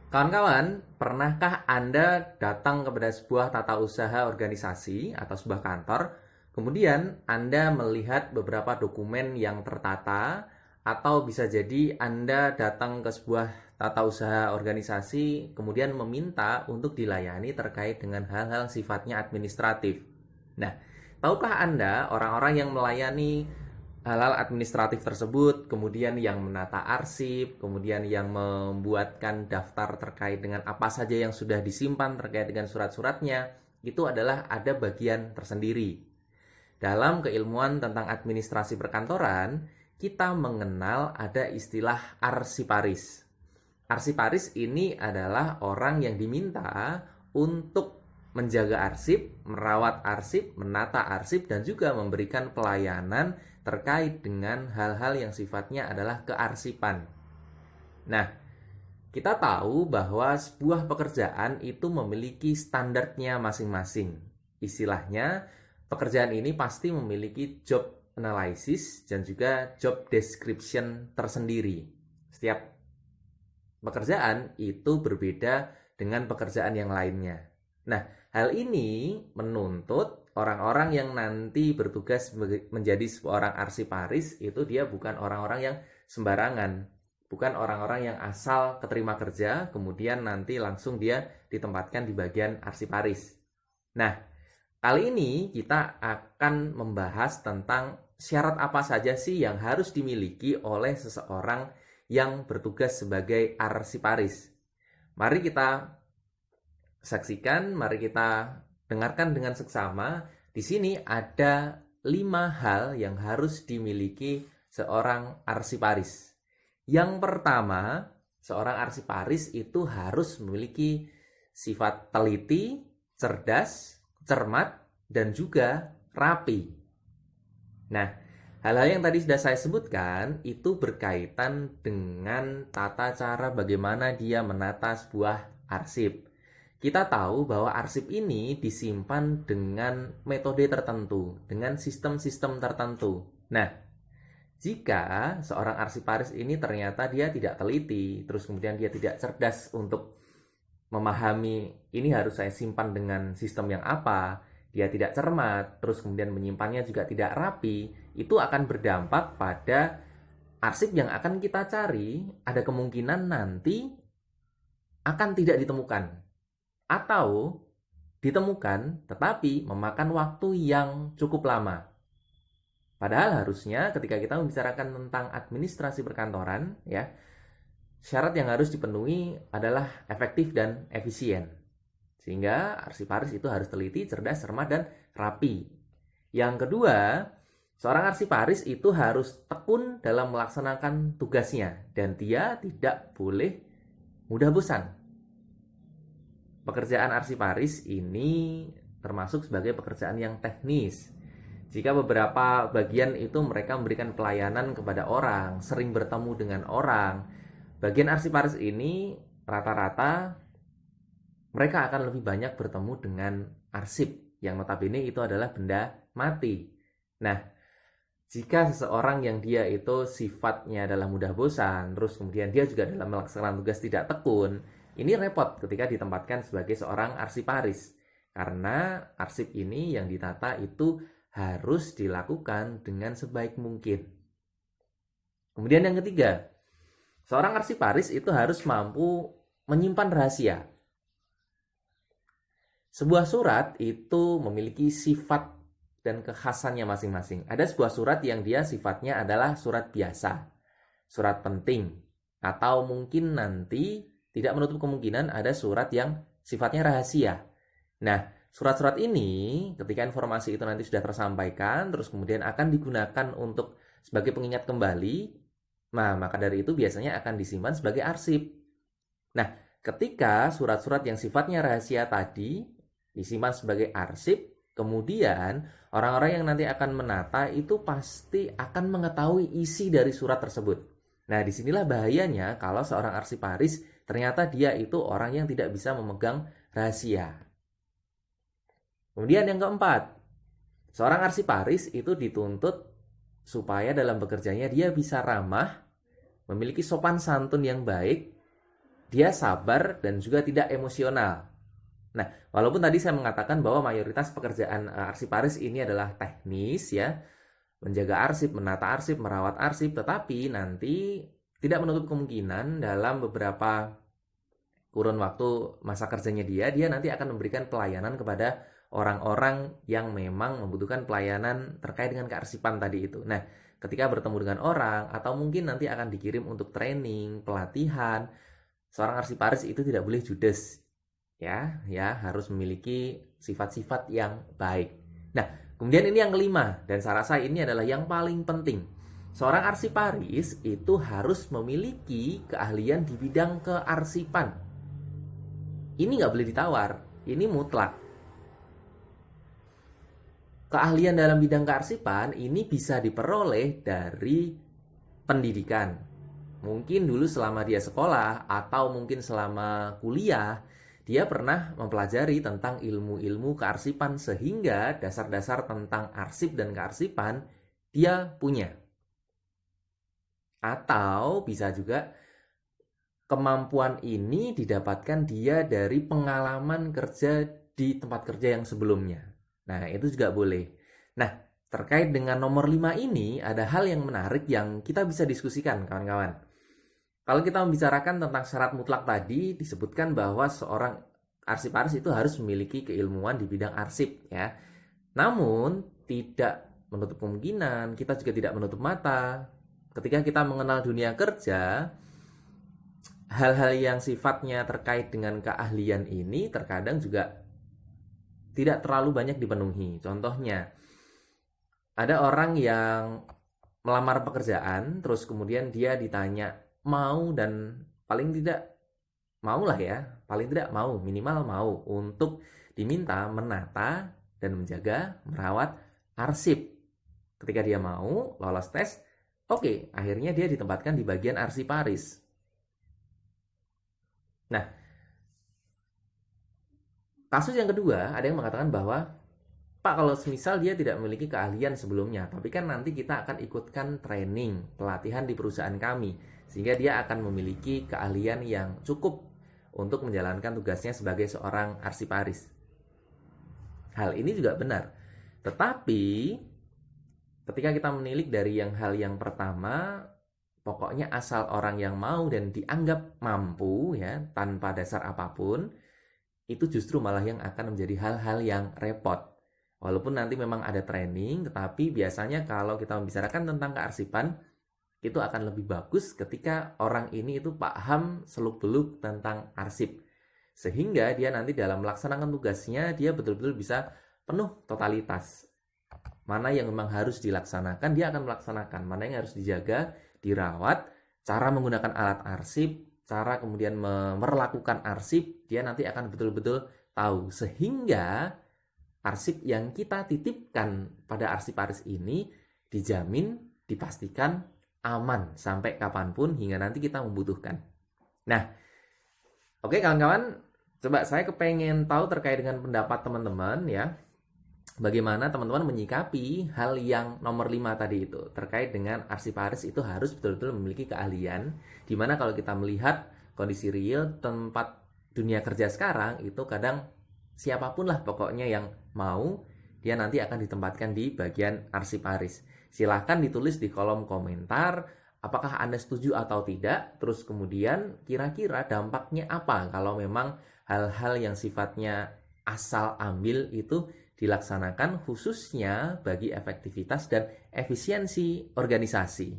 Kawan-kawan, pernahkah Anda datang kepada sebuah tata usaha organisasi atau sebuah kantor, kemudian Anda melihat beberapa dokumen yang tertata, atau bisa jadi Anda datang ke sebuah tata usaha organisasi, kemudian meminta untuk dilayani terkait dengan hal-hal sifatnya administratif. Nah, tahukah Anda orang-orang yang melayani hal-hal administratif tersebut, kemudian yang menata arsip, kemudian yang membuatkan daftar terkait dengan apa saja yang sudah disimpan terkait dengan surat-suratnya, itu adalah ada bagian tersendiri. Dalam keilmuan tentang administrasi perkantoran, kita mengenal ada istilah arsiparis. Arsiparis ini adalah orang yang diminta untuk menjaga arsip, merawat arsip, menata arsip, dan juga memberikan pelayanan terkait dengan hal-hal yang sifatnya adalah kearsipan. Nah, kita tahu bahwa sebuah pekerjaan itu memiliki standarnya masing-masing. Istilahnya, pekerjaan ini pasti memiliki job analysis dan juga job description tersendiri. Setiap pekerjaan itu berbeda dengan pekerjaan yang lainnya. Nah, hal ini menuntut orang-orang yang nanti bertugas menjadi seorang arsiparis itu dia bukan orang-orang yang sembarangan, bukan orang-orang yang asal keterima kerja kemudian nanti langsung dia ditempatkan di bagian arsiparis. Nah, kali ini kita akan membahas tentang syarat apa saja sih yang harus dimiliki oleh seseorang yang bertugas sebagai arsiparis. Mari kita saksikan, mari kita dengarkan dengan seksama. Di sini ada 5 hal yang harus dimiliki seorang arsiparis. Yang pertama, seorang arsiparis itu harus memiliki sifat teliti, cerdas, cermat, dan juga rapi. Nah, hal-hal yang tadi sudah saya sebutkan itu berkaitan dengan tata cara bagaimana dia menata sebuah arsip. Kita tahu bahwa arsip ini disimpan dengan metode tertentu, dengan sistem-sistem tertentu. Nah, jika seorang arsiparis ini ternyata dia tidak teliti, terus kemudian dia tidak cerdas untuk memahami ini harus saya simpan dengan sistem yang apa, dia tidak cermat, terus kemudian menyimpannya juga tidak rapi, itu akan berdampak pada arsip yang akan kita cari, ada kemungkinan nanti akan tidak ditemukan. Atau ditemukan tetapi memakan waktu yang cukup lama. Padahal harusnya ketika kita membicarakan tentang administrasi perkantoran, ya, syarat yang harus dipenuhi adalah efektif dan efisien. Sehingga arsiparis itu harus teliti, cerdas, cermat, dan rapi. Yang kedua, seorang arsiparis itu harus tekun dalam melaksanakan tugasnya dan dia tidak boleh mudah bosan. Pekerjaan arsiparis ini termasuk sebagai pekerjaan yang teknis. Jika beberapa bagian itu mereka memberikan pelayanan kepada orang, sering bertemu dengan orang, bagian arsiparis ini rata-rata mereka akan lebih banyak bertemu dengan arsip, yang notabene itu adalah benda mati. Nah, jika seseorang yang dia itu sifatnya adalah mudah bosan, terus kemudian dia juga dalam melaksanakan tugas tidak tekun, ini repot ketika ditempatkan sebagai seorang arsiparis. Karena arsip ini yang ditata itu harus dilakukan dengan sebaik mungkin. Kemudian yang ketiga, seorang arsiparis itu harus mampu menyimpan rahasia. Sebuah surat itu memiliki sifat dan kekhasannya masing-masing. Ada sebuah surat yang dia sifatnya adalah surat biasa, surat penting, atau mungkin nanti tidak menutup kemungkinan ada surat yang sifatnya rahasia. Nah, surat-surat ini ketika informasi itu nanti sudah tersampaikan, terus kemudian akan digunakan untuk sebagai pengingat kembali, nah maka dari itu biasanya akan disimpan sebagai arsip. Nah, ketika surat-surat yang sifatnya rahasia tadi disimpan sebagai arsip, kemudian orang-orang yang nanti akan menata itu pasti akan mengetahui isi dari surat tersebut. Nah, disinilah bahayanya kalau seorang arsiparis ternyata dia itu orang yang tidak bisa memegang rahasia. Kemudian yang keempat, seorang arsiparis itu dituntut supaya dalam bekerjanya dia bisa ramah, memiliki sopan santun yang baik, dia sabar dan juga tidak emosional. Nah, walaupun tadi saya mengatakan bahwa mayoritas pekerjaan arsiparis ini adalah teknis ya, menjaga arsip, menata arsip, merawat arsip, tetapi nanti tidak menutup kemungkinan dalam beberapa kurun waktu masa kerjanya dia nanti akan memberikan pelayanan kepada orang-orang yang memang membutuhkan pelayanan terkait dengan kearsipan tadi itu. Nah, ketika bertemu dengan orang atau mungkin nanti akan dikirim untuk training, pelatihan, seorang arsiparis itu tidak boleh judes. Ya, harus memiliki sifat-sifat yang baik. Nah, kemudian ini yang kelima dan saya rasa ini adalah yang paling penting. Seorang arsiparis itu harus memiliki keahlian di bidang kearsipan. Ini nggak boleh ditawar, ini mutlak. Keahlian dalam bidang kearsipan ini bisa diperoleh dari pendidikan. Mungkin dulu selama dia sekolah atau mungkin selama kuliah, dia pernah mempelajari tentang ilmu-ilmu kearsipan sehingga dasar-dasar tentang arsip dan kearsipan dia punya. Atau bisa juga kemampuan ini didapatkan dia dari pengalaman kerja di tempat kerja yang sebelumnya. Nah, itu juga boleh. Nah, terkait dengan nomor 5 ini, ada hal yang menarik yang kita bisa diskusikan, kawan-kawan. Kalau kita membicarakan tentang syarat mutlak tadi, disebutkan bahwa seorang arsiparis itu harus memiliki keilmuan di bidang arsip, ya. Namun, tidak menutup kemungkinan, kita juga tidak menutup mata. Ketika kita mengenal dunia kerja, hal-hal yang sifatnya terkait dengan keahlian ini terkadang juga tidak terlalu banyak dipenuhi. Contohnya, ada orang yang melamar pekerjaan, terus kemudian dia ditanya mau dan paling tidak mau lah ya, paling tidak mau, minimal mau untuk diminta menata dan menjaga, merawat arsip. Ketika dia mau, lolos tes, oke, akhirnya dia ditempatkan di bagian arsiparis. Nah, kasus yang kedua, ada yang mengatakan bahwa Pak, kalau semisal dia tidak memiliki keahlian sebelumnya, tapi kan nanti kita akan ikutkan training, pelatihan di perusahaan kami, sehingga dia akan memiliki keahlian yang cukup untuk menjalankan tugasnya sebagai seorang arsiparis. Hal ini juga benar. Tetapi, ketika kita menilik dari hal yang pertama, pokoknya asal orang yang mau dan dianggap mampu ya, tanpa dasar apapun, itu justru malah yang akan menjadi hal-hal yang repot. Walaupun nanti memang ada training, tetapi biasanya kalau kita membicarakan tentang kearsipan, itu akan lebih bagus ketika orang ini itu paham seluk-beluk tentang arsip. Sehingga dia nanti dalam melaksanakan tugasnya, dia betul-betul bisa penuh totalitas. Mana yang memang harus dilaksanakan, dia akan melaksanakan. Mana yang harus dijaga, dirawat, cara menggunakan alat arsip, cara kemudian memperlakukan arsip, dia nanti akan betul-betul tahu. Sehingga arsip yang kita titipkan pada arsiparis ini dijamin, dipastikan aman sampai kapanpun hingga nanti kita membutuhkan. Nah, oke kawan-kawan, coba saya kepengen tahu terkait dengan pendapat teman-teman ya. Bagaimana teman-teman menyikapi hal yang nomor 5 tadi itu terkait dengan arsiparis itu harus betul-betul memiliki keahlian, dimana kalau kita melihat kondisi real tempat dunia kerja sekarang itu kadang siapapun lah pokoknya yang mau, dia nanti akan ditempatkan di bagian arsiparis. Silahkan ditulis di kolom komentar apakah Anda setuju atau tidak, terus kemudian kira-kira dampaknya apa kalau memang hal-hal yang sifatnya asal ambil itu dilaksanakan khususnya bagi efektivitas dan efisiensi organisasi.